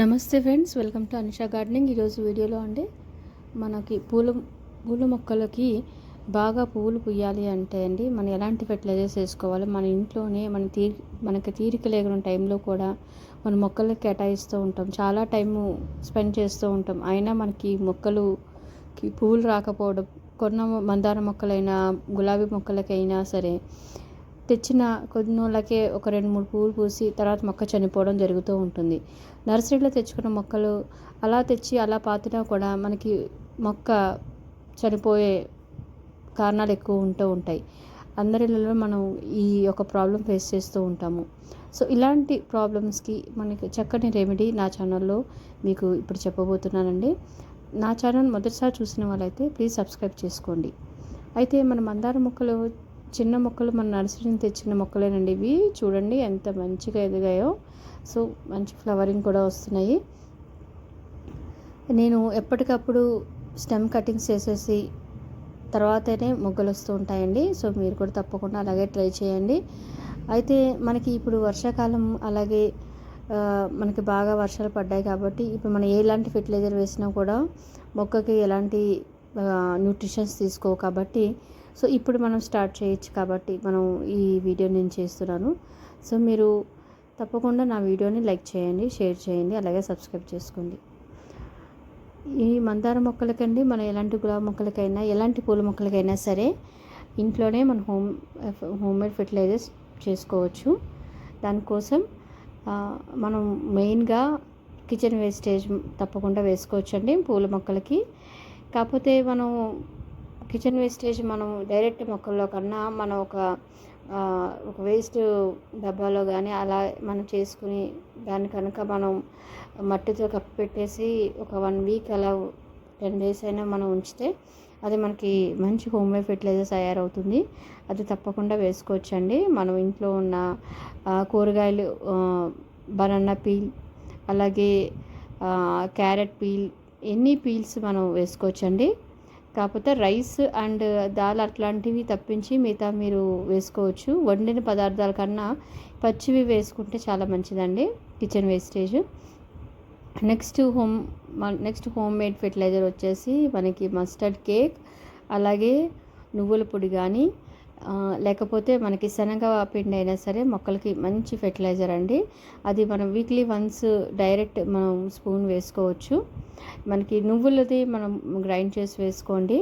నమస్తే friends, welcome to Anisha gardening. ఈరోజు వీడియోలో అండి మనకి పూల మొక్కలకి బాగా పువ్వులు పుయ్యాలి అంటే అండి మనం ఎలాంటి ఫెర్టిలైజర్స్ వేసుకోవాలి. మన ఇంట్లోనే మనకి తీరిక లేని టైంలో కూడా మన మొక్కలకి కేటాయిస్తూ ఉంటాం, చాలా టైము స్పెండ్ చేస్తూ ఉంటాం. అయినా మనకి మొక్కలుకి పువ్వులు రాకపోవడం, కొన్న మందార మొక్కలైనా గులాబీ మొక్కలకైనా సరే తెచ్చిన కొన్ని రోజులకే ఒక 2-3 పువ్వులు పూసి తర్వాత మొక్క చనిపోవడం జరుగుతూ ఉంటుంది. నర్సరీలో తెచ్చుకున్న మొక్కలు అలా తెచ్చి అలా పాతినా కూడా మనకి మొక్క చనిపోయే కారణాలు ఎక్కువ ఉంటాయి. అందరిలో మనం ఈ యొక్క ప్రాబ్లం ఫేస్ చేస్తూ ఉంటాము. సో ఇలాంటి ప్రాబ్లమ్స్కి మనకి చక్కని రెమెడీ నా ఛానల్లో మీకు ఇప్పుడు చెప్పబోతున్నానండి. నా ఛానల్ మొదటిసారి చూసిన వాళ్ళైతే ప్లీజ్ సబ్స్క్రైబ్ చేసుకోండి. అయితే మన మందార మొక్కలు చిన్న మొక్కలు మన నర్సరీ నుంచి తెచ్చిన మొక్కలేనండి. ఇవి చూడండి ఎంత మంచిగా ఎదిగాయో. సో మంచి ఫ్లవరింగ్ కూడా వస్తున్నాయి. నేను ఎప్పటికప్పుడు స్టెమ్ కటింగ్స్ చేసేసి తర్వాతనే మొగ్గలు వస్తూ ఉంటాయండి. సో మీరు కూడా తప్పకుండా అలాగే ట్రై చేయండి. అయితే మనకి ఇప్పుడు వర్షాకాలం, అలాగే మనకి బాగా వర్షాలు పడ్డాయి కాబట్టి ఇప్పుడు మనం ఎలాంటి ఫెర్టిలైజర్ వేసినా కూడా మొక్కకి ఎలాంటి న్యూట్రిషన్స్ తీసుకోవు కాబట్టి సో ఇప్పుడు మనం స్టార్ట్ చేయొచ్చు. కాబట్టి మనం ఈ వీడియో నేను చేస్తున్నాను. సో మీరు తప్పకుండా నా వీడియోని లైక్ చేయండి, షేర్ చేయండి, అలాగే సబ్స్క్రైబ్ చేసుకోండి. ఈ మందార మొక్కలకండి మనం ఎలాంటి గులాబీ మొక్కలకైనా ఎలాంటి పూల మొక్కలకైనా సరే ఇంట్లోనే మనం హోమ్మేడ్ ఫెర్టిలైజర్స్ చేసుకోవచ్చు. దానికోసం మనం మెయిన్గా కిచెన్ వేస్టేజ్ తప్పకుండా వేసుకోవచ్చండి పూల మొక్కలకి. కాకపోతే మనం కిచెన్ వేస్టేజ్ మనం డైరెక్ట్ మొక్కల్లో కన్నా మనం ఒక వేస్ట్ డబ్బాలో కానీ అలా మనం చేసుకుని దాన్ని కనుక మనం మట్టితో కప్పి పెట్టేసి ఒక 1 వీక్ అలా 10 days అయినా మనం ఉంచితే అది మనకి మంచి హోమ్మేడ్ ఫెర్టిలైజర్ తయారవుతుంది. అది తప్పకుండా వేసుకోవచ్చండి. మనం ఇంట్లో ఉన్న కూరగాయలు, బనానా పీల్, అలాగే క్యారెట్ పీల్, ఎన్ని పీల్స్ మనం వేసుకోవచ్చండి. కాకపోతే రైస్ అండ్ దాల్ అట్లాంటివి తప్పించి మిగతా మీరు వేసుకోవచ్చు. వండిన పదార్థాల కన్నా పచ్చివి వేసుకుంటే చాలా మంచిదండి kitchen wastage. Next homemade fertilizer వచ్చేసి మనకి మస్టర్డ్ కేక్, అలాగే నువ్వుల పొడి కానీ లేకపోతే మనకి శనగ పిండి అయినా సరే మొక్కలకి మంచి ఫెర్టిలైజర్ అండి. అది మనం వీక్లీ వన్స్ డైరెక్ట్ మనం స్పూన్ వేసుకోవచ్చు. మనకి నువ్వులది మనం గ్రైండ్ చేసి వేసుకోండి,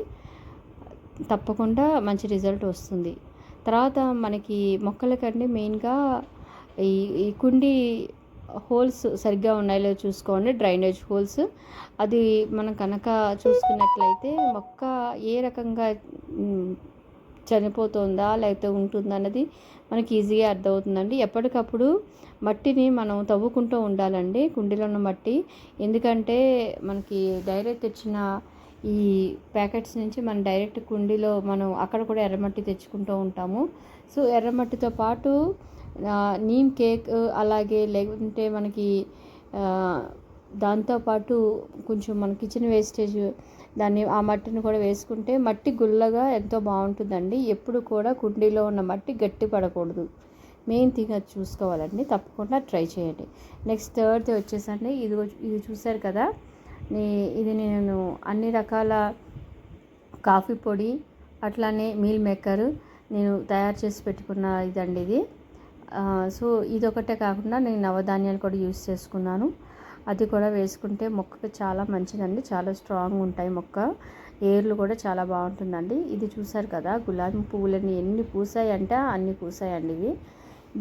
తప్పకుండా మంచి రిజల్ట్ వస్తుంది. తర్వాత మనకి మొక్కలకండి మెయిన్గా ఈ కుండీ హోల్స్ సరిగ్గా ఉన్నాయో చూసుకోండి, డ్రైనేజ్ హోల్స్. అది మనం కనుక చూసుకున్నట్లయితే మొక్క ఏ రకంగా చనిపోతుందా లేకపోతే ఉంటుందా అన్నది మనకి ఈజీగా అర్థమవుతుందండి. ఎప్పటికప్పుడు మట్టిని మనం తవ్వుకుంటూ ఉండాలండి, కుండీలో ఉన్న మట్టి. ఎందుకంటే మనకి డైరెక్ట్ తెచ్చిన ఈ ప్యాకెట్స్ నుంచి మనం డైరెక్ట్ కుండీలో మనం అక్కడ కూడా ఎర్రమట్టి తెచ్చుకుంటూ ఉంటాము. సో ఎర్రమట్టితో పాటు నీమ్ కేక్, అలాగే లేకుంటే మనకి దాంతోపాటు కొంచెం మన కిచెన్ వేస్టేజ్ దాన్ని ఆ మట్టిని కూడా వేసుకుంటే మట్టి గుల్లగా ఎంతో బాగుంటుందండి. ఎప్పుడు కూడా కుండీలో ఉన్న మట్టి గట్టి పడకూడదు, మెయిన్ థింగ్ అది చూసుకోవాలండి. తప్పకుండా ట్రై చేయండి. నెక్స్ట్ థర్డ్ వచ్చేసండి, ఇది చూసారు కదా, ఇది నేను అన్ని రకాల కాఫీ పొడి అట్లానే మీల్ మేకర్ నేను తయారు చేసి పెట్టుకున్న ఇదండి ఇది. సో ఇదొకటే కాకుండా నేను నవధాన్యాలు కూడా యూస్ చేసుకున్నాను. అది కూడా వేసుకుంటే మొక్కకి చాలా మంచిదండి, చాలా స్ట్రాంగ్ ఉంటాయి మొక్క. ఏర్లు కూడా చాలా బాగుంటుందండి. ఇది చూసారు కదా గులాబీ పువ్వులని ఎన్ని పూసాయంటే అన్ని పూసాయండి ఇవి.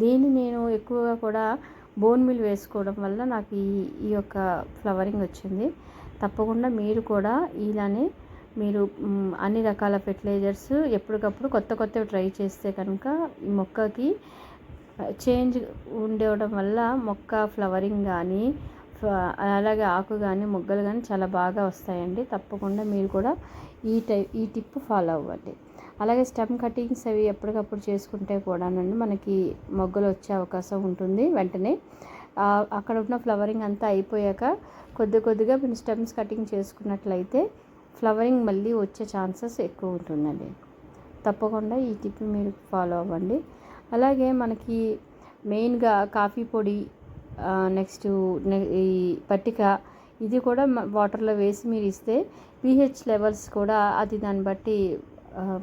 దీన్ని నేను ఎక్కువగా కూడా బోన్ మిల్ వేసుకోవడం వల్ల నాకు ఈ యొక్క ఫ్లవరింగ్ వచ్చింది. తప్పకుండా మీరు కూడా ఇలానే మీరు అన్ని రకాల ఫెర్టిలైజర్స్ ఎప్పటికప్పుడు కొత్తవి ట్రై చేస్తే కనుక ఈ మొక్కకి చేంజ్ ఉండడం వల్ల మొక్క ఫ్లవరింగ్ కానీ అలాగే ఆకు కానీ మొగ్గలు కానీ చాలా బాగా వస్తాయండి. తప్పకుండా మీరు కూడా ఈ టిప్ ఫాలో అవ్వండి. అలాగే స్టెమ్ కటింగ్స్ అవి ఎప్పటికప్పుడు చేసుకుంటే కూడానండి మనకి మొగ్గలు వచ్చే అవకాశం ఉంటుంది. వెంటనే అక్కడ ఉన్న ఫ్లవరింగ్ అంతా అయిపోయాక కొద్దిగా మీరు స్టెమ్స్ కటింగ్ చేసుకున్నట్లయితే ఫ్లవరింగ్ మళ్ళీ వచ్చే ఛాన్సెస్ ఎక్కువ ఉంటుందండి. తప్పకుండా ఈ టిప్ మీరు ఫాలో అవ్వండి. అలాగే మనకి మెయిన్గా కాఫీ పొడి నెక్స్ట్ ఈ పట్టిక ఇది కూడా వాటర్లో వేసి మీరు ఇస్తే pH లెవెల్స్ కూడా అది దాన్ని బట్టి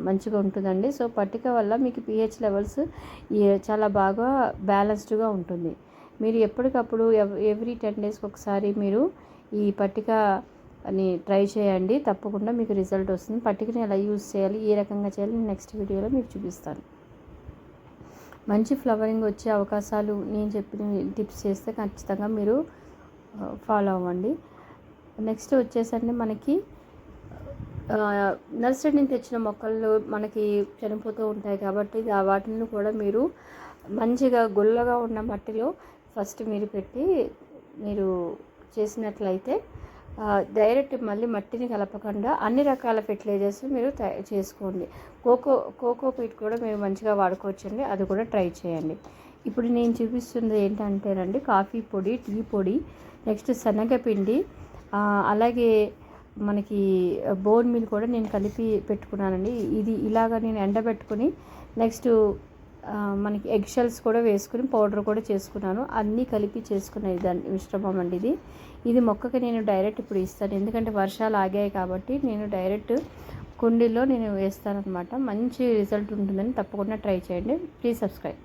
మంచిగా ఉంటుందండి. సో పట్టిక వల్ల మీకు pH లెవెల్స్ చాలా బాగా బ్యాలెన్స్డ్గా ఉంటుంది. మీరు ఎప్పటికప్పుడు ఎవ్రీ 10 డేస్కి ఒకసారి మీరు ఈ పట్టిక అని ట్రై చేయండి, తప్పకుండా మీకు రిజల్ట్ వస్తుంది. పట్టికని ఎలా యూజ్ చేయాలి, ఏ రకంగా చేయాలి నెక్స్ట్ వీడియోలో మీకు చూపిస్తాను. మంచి ఫ్లవరింగ్ వచ్చే అవకాశాలు నేను చెప్పిన టిప్స్ చేస్తే ఖచ్చితంగా మీరు ఫాలో అవ్వండి. నెక్స్ట్ వచ్చేసరికి మనకి నర్సరీ నుంచి తెచ్చిన మొక్కలు మనకి చనిపోతూ ఉంటాయి కాబట్టి వాటిని కూడా మీరు మంచిగా గుల్లగా ఉన్న మట్టిలో ఫస్ట్ మీరు పెట్టి మీరు చేసినట్లయితే డైరెక్ట్ మళ్ళీ మట్టిని కలపకుండా అన్ని రకాల ఫెర్టిలైజర్స్ మీరు చేసుకోండి. కోకోపీట్ కూడా మీరు మంచిగా వాడుకోవచ్చండి, అది కూడా ట్రై చేయండి. ఇప్పుడు నేను చూపిస్తుంది ఏంటంటేనండి కాఫీ పొడి, టీ పొడి, నెక్స్ట్ శనగపిండి, అలాగే మనకి బోన్ మీల్ కూడా నేను కలిపి పెట్టుకున్నానండి. ఇది ఇలాగ నేను ఎండబెట్టుకుని నెక్స్ట్ మనకి ఎగ్ షెల్స్ కూడా వేసుకుని పౌడర్ కూడా చేసుకున్నాను. అన్నీ కలిపి చేసుకున్న దాని మిశ్రమం అండి ఇది మొక్కకి నేను డైరెక్ట్ ఇప్పుడు ఇస్తాను, ఎందుకంటే వర్షాలు ఆగాయి కాబట్టి నేను డైరెక్ట్ కుండీలో నేను వేస్తాను అనమాట. మంచి రిజల్ట్ ఉంటుందని తప్పకుండా ట్రై చేయండి. Please subscribe.